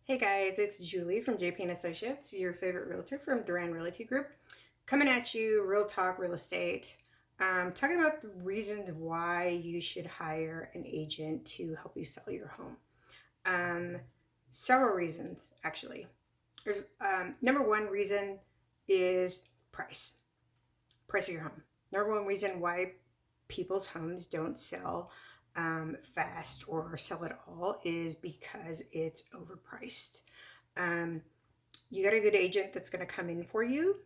Hey guys, it's Julie from JP and Associates, your favorite realtor from Duran Realty Group, coming at you, real talk, real estate. Talking about the reasons why you should hire an agent to help you sell your home. Um, Several reasons actually. There's number one reason is price of your home. Number one reason why people's homes don't sell fast or sell at all is because it's overpriced. Um, you got a good agent that's going to come in for you.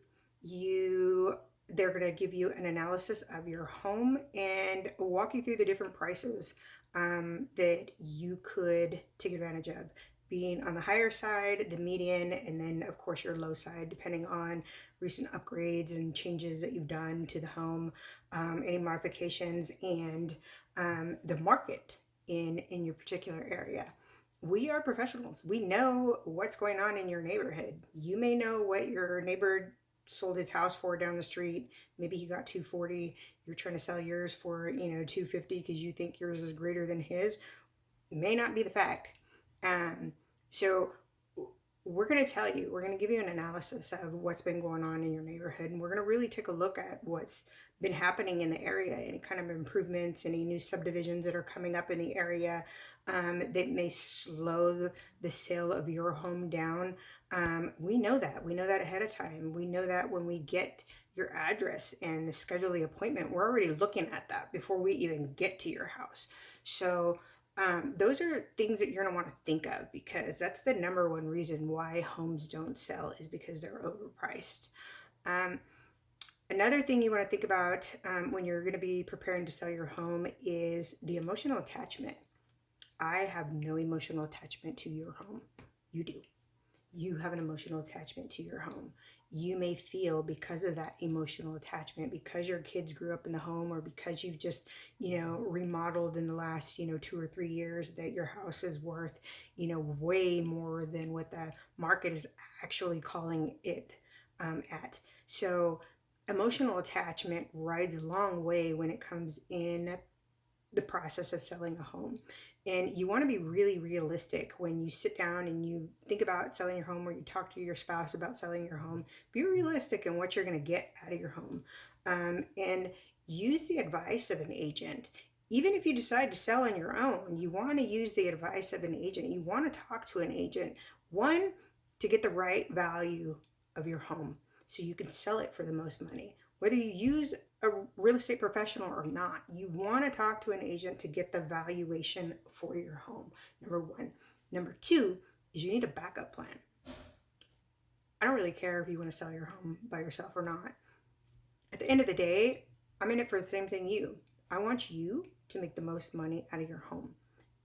They're going to give you an analysis of your home and walk you through the different prices that you could take advantage of, being on the higher side, the median, and then of course your low side, depending on recent upgrades and changes that you've done to the home, any modifications, and the market in your particular area. We are professionals. We know what's going on in your neighborhood. You may know what your neighbor sold his house for down the street. Maybe he got 240. You're trying to sell yours for, 250 because you think yours is greater than his. It may not be the fact. So we're going to tell you, we're going to give you an analysis of what's been going on in your neighborhood, and we're going to really take a look at what's been happening in the area, any kind of improvements, any new subdivisions that are coming up in the area that may slow the sale of your home down. We know that. We know that ahead of time. We know that when we get your address and schedule the appointment, we're already looking at that before we even get to your house. So those are things that you're going to want to think of, because that's the number one reason why homes don't sell, is because they're overpriced. Another thing you want to think about when you're going to be preparing to sell your home is the emotional attachment. I have no emotional attachment to your home. You do. You have an emotional attachment to your home. You may feel, because of that emotional attachment, because your kids grew up in the home, or because you've just, remodeled in the last, 2 or 3 years, that your house is worth, way more than what the market is actually calling it at. So emotional attachment rides a long way when it comes in the process of selling a home. And you want to be really realistic when you sit down and you think about selling your home, or you talk to your spouse about selling your home. Be realistic in what you're going to get out of your home, and use the advice of an agent. Even if you decide to sell on your own, you want to use the advice of an agent. You want to talk to an agent, one, to get the right value of your home so you can sell it for the most money. Whether you use a real estate professional or not, you want to talk to an agent to get the valuation for your home. Number one. Number two is you need a backup plan. I don't really care if you want to sell your home by yourself or not. At the end of the day, I'm in it for the same thing you. I want you to make the most money out of your home.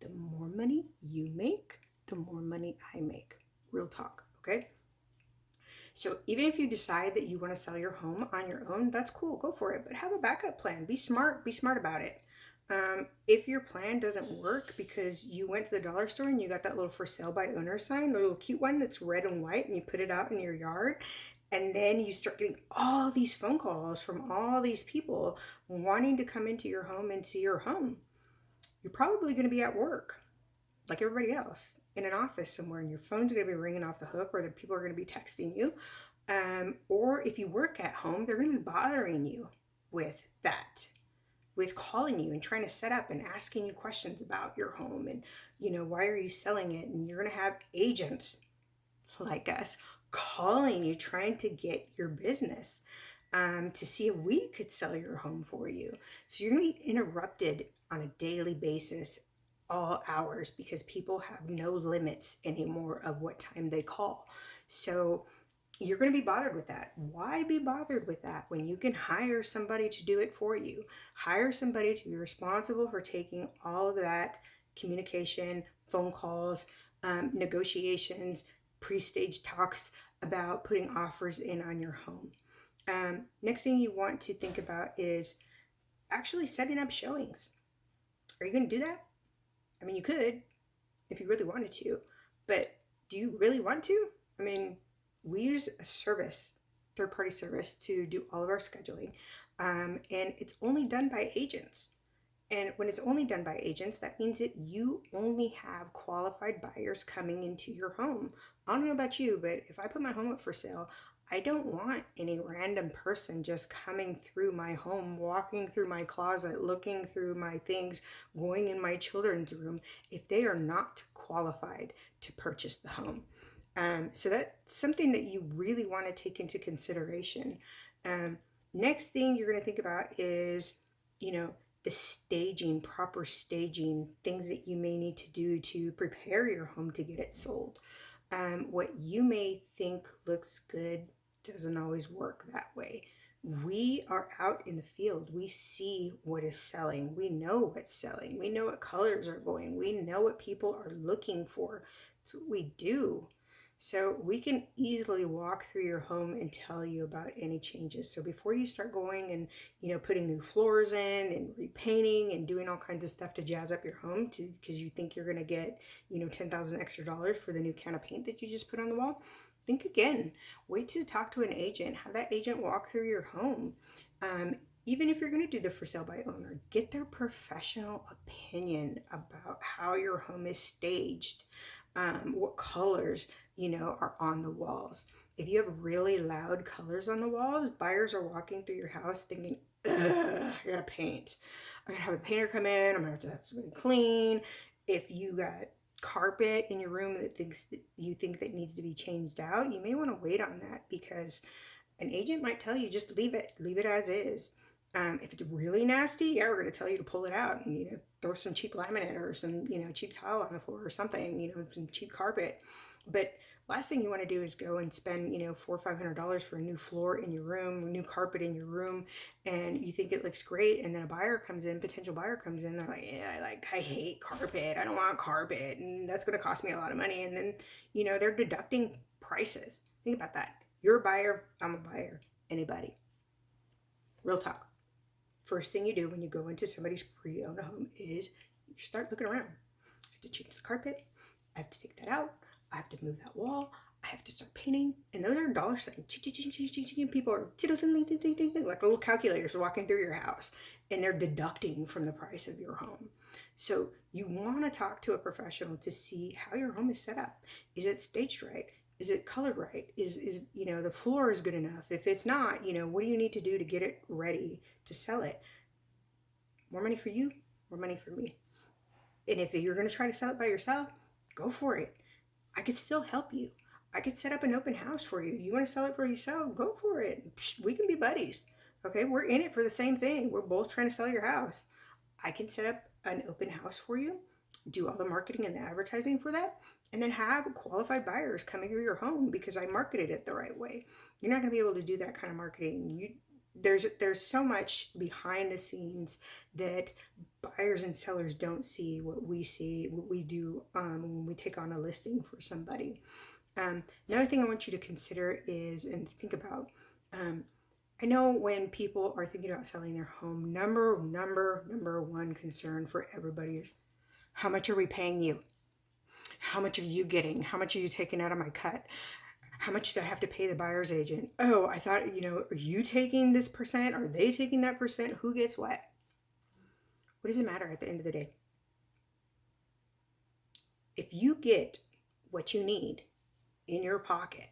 The more money you make, the more money I make. Real talk, okay? So even if you decide that you want to sell your home on your own, that's cool. Go for it. But have a backup plan. Be smart. Be smart about it. If your plan doesn't work because you went to the dollar store and you got that little for sale by owner sign, the little cute one that's red and white, and you put it out in your yard, and then you start getting all these phone calls from all these people wanting to come into your home and see your home, you're probably going to be at work like everybody else in an office somewhere, and your phone's going to be ringing off the hook, or the people are going to be texting you. Or if you work at home, they're going to be bothering you with that, with calling you and trying to set up and asking you questions about your home, and, why are you selling it? And you're going to have agents like us calling you, trying to get your business, to see if we could sell your home for you. So you're going to be interrupted on a daily basis, all hours, because people have no limits anymore of what time they call. So you're going to be bothered with that. Why be bothered with that when you can hire somebody to do it for you? Hire somebody to be responsible for taking all of that communication, phone calls, negotiations, pre-stage talks about putting offers in on your home. Next thing you want to think about is actually setting up showings. Are you going to do that? I mean, you could if you really wanted to, but do you really want to? I mean, we use a service, third-party service, to do all of our scheduling, and it's only done by agents. And when it's only done by agents, that means that you only have qualified buyers coming into your home. I don't know about you, but if I put my home up for sale, I don't want any random person just coming through my home, walking through my closet, looking through my things, going in my children's room, if they are not qualified to purchase the home. So that's something that you really want to take into consideration. Next thing you're going to think about is, the staging, proper staging, things that you may need to do to prepare your home to get it sold. What you may think looks good doesn't always work that way. We are out in the field. We see what is selling. We know what's selling. We know what colors are going. We know what people are looking for. That's what we do. So we can easily walk through your home and tell you about any changes. So before you start going and, putting new floors in and repainting and doing all kinds of stuff to jazz up your home because you think you're going to get, $10,000 extra for the new can of paint that you just put on the wall, think again. Wait to talk to an agent. Have that agent walk through your home. Even if you're going to do the for sale by owner, get their professional opinion about how your home is staged, what colors, are on the walls. If you have really loud colors on the walls, buyers are walking through your house thinking, ugh, I gotta paint. I gotta have a painter come in. I'm gonna have to have somebody clean. If you got carpet in your room that you think that needs to be changed out, you may want to wait on that because an agent might tell you just leave it as is. If it's really nasty, yeah, we're going to tell you to pull it out and throw some cheap laminate or some cheap tile on the floor or something, some cheap carpet. But last thing you want to do is go and spend $400 or $500 for a new floor in your room, new carpet in your room, and you think it looks great, and then potential buyer comes in, they're like, yeah, I hate carpet, I don't want carpet, and that's going to cost me a lot of money, and then they're deducting prices. Think about that. You're a buyer, I'm a buyer, anybody. Real talk. First thing you do when you go into somebody's pre-owned home is you start looking around. I have to change the carpet. I have to take that out. I have to move that wall. I have to start painting. And those are dollar signs. People are like little calculators walking through your house. And they're deducting from the price of your home. So you want to talk to a professional to see how your home is set up. Is it staged right? Is it colored right? Is the floor is good enough? If it's not, what do you need to do to get it ready to sell it? More money for you, more money for me. And if you're going to try to sell it by yourself, go for it. I could still help you. I could set up an open house for you. You want to sell it for yourself? Go for it. We can be buddies. Okay, we're in it for the same thing. We're both trying to sell your house. I can set up an open house for you, do all the marketing and the advertising for that, and then have qualified buyers coming through your home because I marketed it the right way. You're not going to be able to do that kind of marketing. There's so much behind the scenes that buyers and sellers don't see what we see, what we do when we take on a listing for somebody. Another thing I want you to consider is, and think about, I know when people are thinking about selling their home, number one concern for everybody is, how much are we paying you? How much are you getting? How much are you taking out of my cut? How much do I have to pay the buyer's agent? Oh, I thought, are you taking this percent? Are they taking that percent? Who gets what? What does it matter at the end of the day? If you get what you need in your pocket,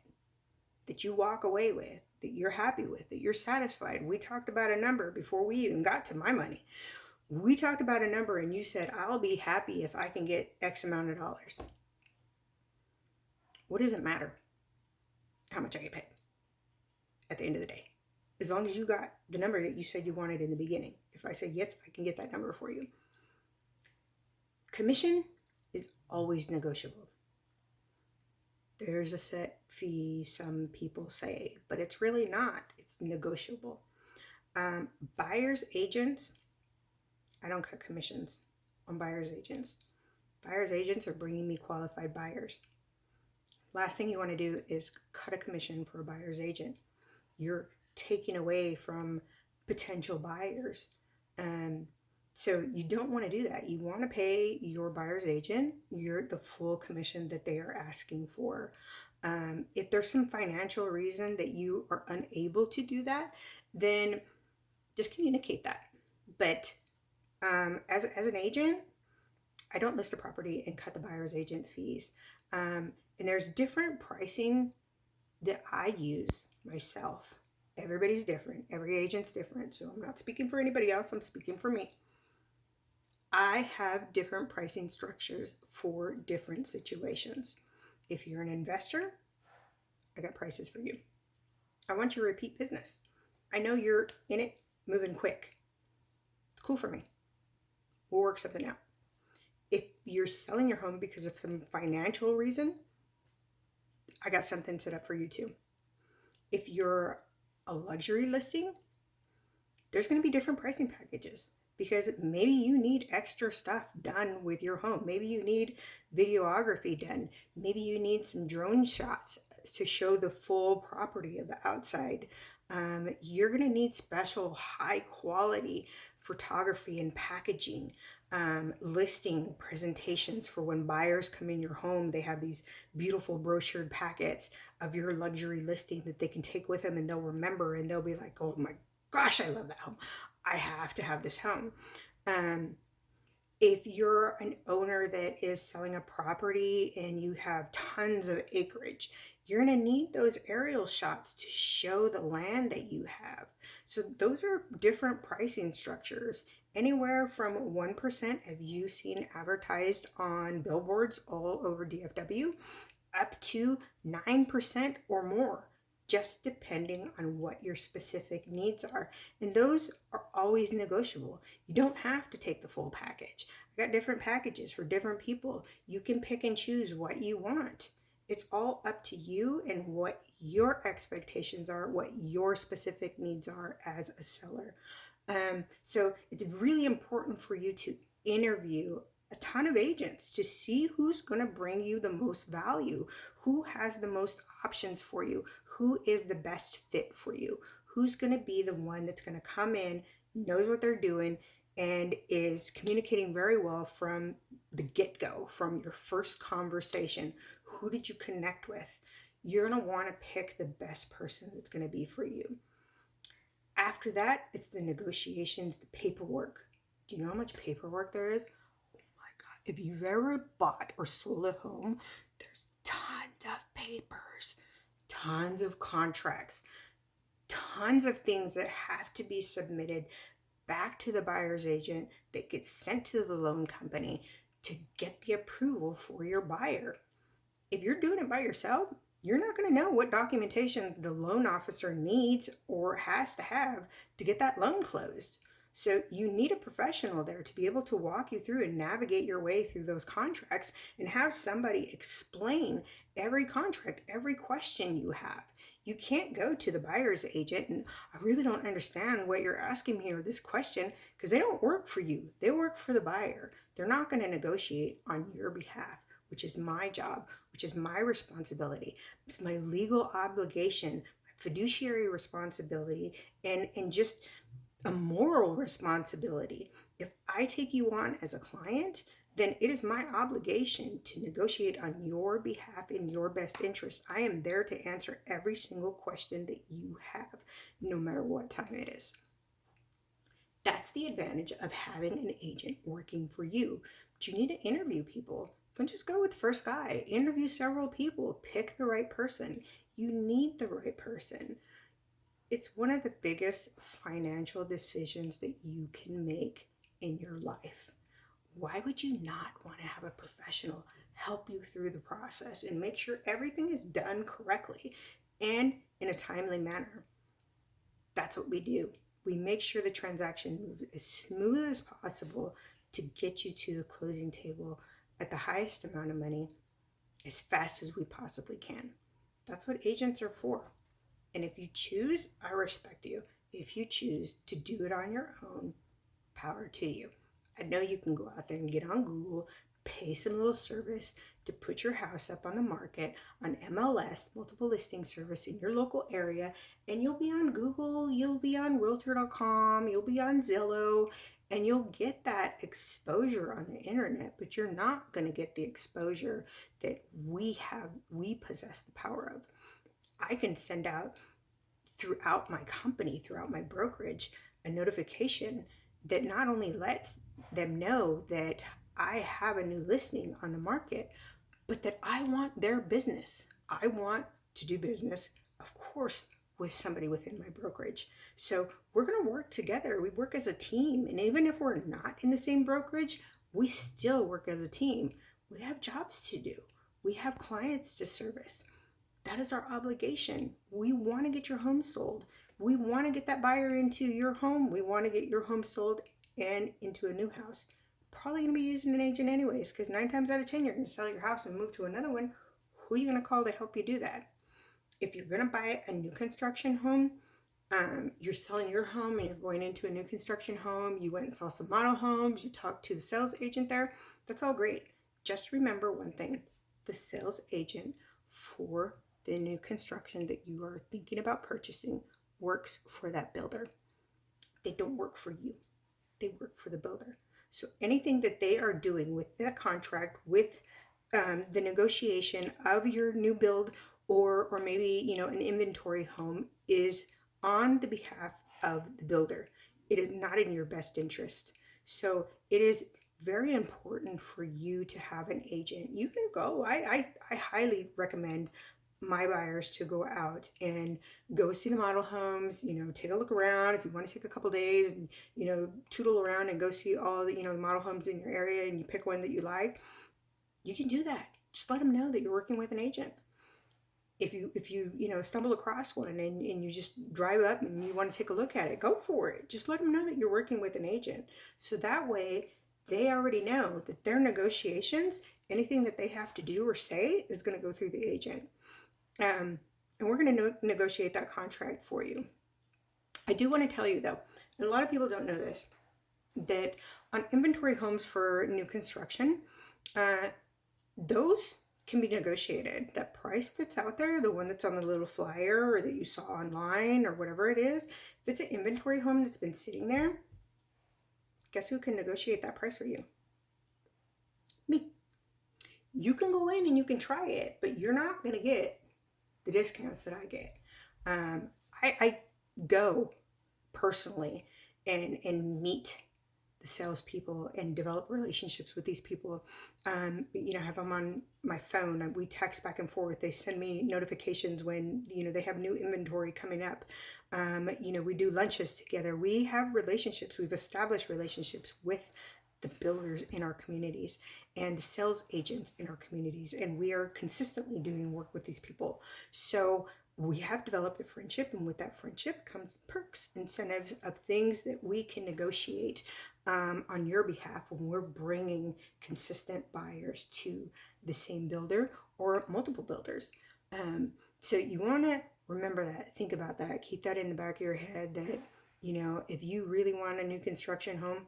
that you walk away with, that you're happy with, that you're satisfied. We talked about a number before we even got to my money. We talked about a number and you said, I'll be happy if I can get X amount of dollars. What does it matter how much I get paid at the end of the day? As long as you got the number that you said you wanted in the beginning. If I say, yes, I can get that number for you. Commission is always negotiable. There's a set fee, some people say, but it's really not. It's negotiable. Buyer's agents, I don't cut commissions on buyer's agents. Buyer's agents are bringing me qualified buyers. Last thing you want to do is cut a commission for a buyer's agent. You're taking away from potential buyers. So you don't want to do that. You want to pay your buyer's agent the full commission that they are asking for. If there's some financial reason that you are unable to do that, then just communicate that. But As an agent, I don't list a property and cut the buyer's agent fees. And there's different pricing that I use myself. Everybody's different. Every agent's different. So I'm not speaking for anybody else. I'm speaking for me. I have different pricing structures for different situations. If you're an investor, I got prices for you. I want your repeat business. I know you're in it moving quick. It's cool for me. We'll work something out. If you're selling your home because of some financial reason, I got something set up for you too. If you're a luxury listing, there's going to be different pricing packages because maybe you need extra stuff done with your home. Maybe you need videography done. Maybe you need some drone shots to show the full property of the outside. You're going to need special high quality photography and packaging, listing presentations for when buyers come in your home. They have these beautiful brochured packets of your luxury listing that they can take with them, and they'll remember, and they'll be like, oh my gosh, I love that home. I have to have this home. If you're an owner that is selling a property and you have tons of acreage, you're going to need those aerial shots to show the land that you have. So those are different pricing structures. Anywhere from 1% of you seen advertised on billboards all over DFW up to 9% or more, just depending on what your specific needs are. And those are always negotiable. You don't have to take the full package. I got different packages for different people. You can pick and choose what you want. It's all up to you and what your expectations are, what your specific needs are as a seller. So it's really important for you to interview a ton of agents to see who's going to bring you the most value, who has the most options for you, who is the best fit for you, who's going to be the one that's going to come in, knows what they're doing, and is communicating very well from the get-go, from your first conversation. Who did you connect with? You're going to want to pick the best person that's going to be for you. After that, it's the negotiations, the paperwork. Do you know how much paperwork there is? Oh my God. If you've ever bought or sold a home, there's tons of papers, tons of contracts, tons of things that have to be submitted back to the buyer's agent that gets sent to the loan company to get the approval for your buyer. If you're doing it by yourself, you're not going to know what documentations the loan officer needs or has to have to get that loan closed. So you need a professional there to be able to walk you through and navigate your way through those contracts and have somebody explain every contract, every question you have. You can't go to the buyer's agent and I really don't understand what you're asking me or this question, because they don't work for you. They work for the buyer. They're not going to negotiate on your behalf, which is my job, which is my responsibility. It's my legal obligation, my fiduciary responsibility, and just a moral responsibility. If I take you on as a client, then it is my obligation to negotiate on your behalf in your best interest. I am there to answer every single question that you have, no matter what time it is. That's the advantage of having an agent working for you. But you need to interview people. Don't just go with the first guy. Interview several people. Pick the right person. You need the right person. It's one of the biggest financial decisions that you can make in your life. Why would you not want to have a professional help you through the process and make sure everything is done correctly and in a timely manner? That's what we do. We make sure the transaction moves as smooth as possible to get you to the closing table at the highest amount of money as fast as we possibly can. That's what agents are for. And if you choose, I respect you. If you choose to do it on your own, power to you. I know you can go out there and get on Google, pay some little service to put your house up on the market on MLS, multiple listing service in your local area, and you'll be on Google, you'll be on realtor.com, you'll be on Zillow, and you'll get that exposure on the internet, but you're not going to get the exposure that we possess the power of. I can send out throughout my company, throughout my brokerage, a notification that not only lets them know that I have a new listing on the market, but that I want their business. I want to do business, of course, with somebody within my brokerage. So we're going to work together. We work as a team. And even if we're not in the same brokerage, we still work as a team. We have jobs to do, we have clients to service. That is our obligation. We want to get your home sold. We want to get that buyer into your home. We want to get your home sold and into a new house. Probably going to be using an agent anyways, because 9 times out of 10, you're going to sell your house and move to another one. Who are you going to call to help you do that? If you're going to buy a new construction home, you're selling your home and you're going into a new construction home, you went and saw some model homes, you talked to the sales agent there, that's all great. Just remember one thing: the sales agent for the new construction that you are thinking about purchasing works for that builder. They don't work for you, they work for the builder. So anything that they are doing with the contract, with the negotiation of your new build, or maybe an inventory home, is on the behalf of the builder. It is not in your best interest. So it is very important for you to have an agent. You can go. I highly recommend my buyers to go out and go see the model homes, take a look around. If you want to take a couple days and, tootle around and go see all the, model homes in your area, and you pick one that you like, you can do that. Just let them know that you're working with an agent. If you stumble across one and you just drive up and you want to take a look at it, go for it. Just let them know that you're working with an agent. So that way they already know that their negotiations, anything that they have to do or say, is going to go through the agent. And we're going to negotiate that contract for you. I do want to tell you though, and a lot of people don't know this, that on inventory homes for new construction, those can be negotiated. That price that's out there, the one that's on the little flyer or that you saw online or whatever it is, if it's an inventory home that's been sitting there, guess who can negotiate that price for you? Me. You can go in and you can try it, but you're not going to get the discounts that I get. I go personally and meet the salespeople and develop relationships with these people. I have them on my phone. We text back and forth. They send me notifications when, they have new inventory coming up. We do lunches together. We have relationships. We've established relationships with the builders in our communities and sales agents in our communities. And we are consistently doing work with these people. So we have developed a friendship, and with that friendship comes perks, incentives of things that we can negotiate on your behalf when we're bringing consistent buyers to the same builder or multiple builders. So you want to remember that, think about that, keep that in the back of your head, that, if you really want a new construction home,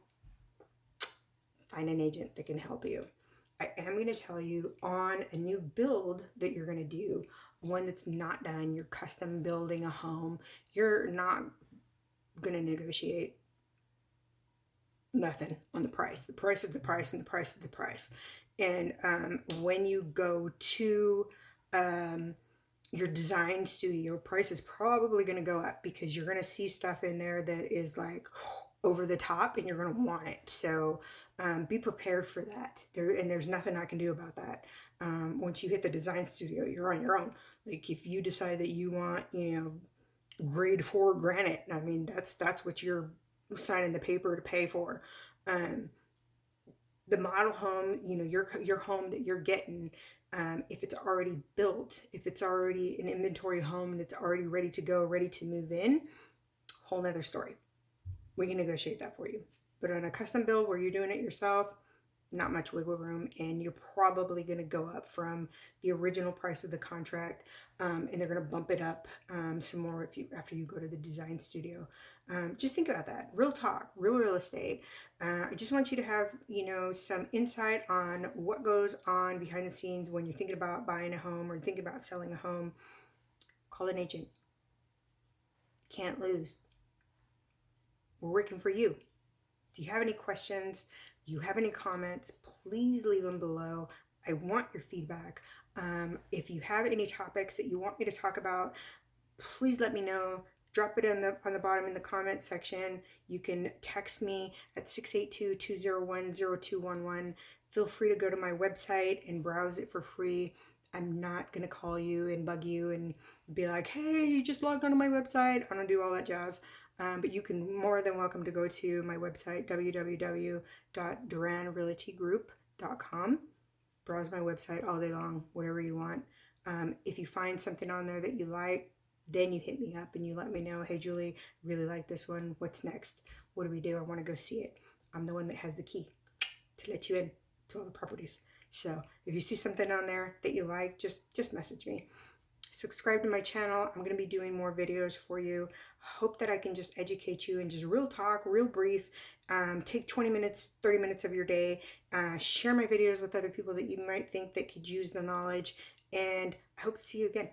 find an agent that can help you. I am going to tell you, on a new build that you're going to do, one that's not done, you're custom building a home, you're not going to negotiate nothing on the price. The price is the price, and the price is the price. And when you go to your design studio, price is probably going to go up, because you're going to see stuff in there that is like over the top, and you're going to want it. So be prepared for that. There's nothing I can do about that. Once you hit the design studio, you're on your own. Like, if you decide that you want, grade 4 granite, I mean, that's what you're signing the paper to pay for. The model home, your home that you're getting, if it's already built, if it's already an inventory home that's already ready to go, ready to move in, whole nother story. We can negotiate that for you. But on a custom build where you're doing it yourself, not much wiggle room, and you're probably going to go up from the original price of the contract, and they're going to bump it up some more after you go to the design studio. Just think about that. Real talk, real estate. I just want you to have some insight on what goes on behind the scenes when you're thinking about buying a home or thinking about selling a home. Call an agent. Can't lose. We're working for you. Do you have any questions? Do you have any comments? Please leave them below. I want your feedback. If you have any topics that you want me to talk about, please let me know. drop it on the bottom in the comment section. You can text me at 682-201-0211. Feel free to go to my website and browse it for free. I'm not going to call you and bug you and be like, hey, you just logged onto my website. I don't do all that jazz. But you can more than welcome to go to my website, www.duranrealtygroup.com. Browse my website all day long, whatever you want. If you find something on there that you like, then you hit me up and you let me know, hey, Julie, really like this one. What's next? What do we do? I want to go see it. I'm the one that has the key to let you in to all the properties. So if you see something on there that you like, just message me. Subscribe to my channel. I'm going to be doing more videos for you. Hope that I can just educate you and just real talk, real brief. Take 20 minutes, 30 minutes of your day. Share my videos with other people that you might think that could use the knowledge. And I hope to see you again.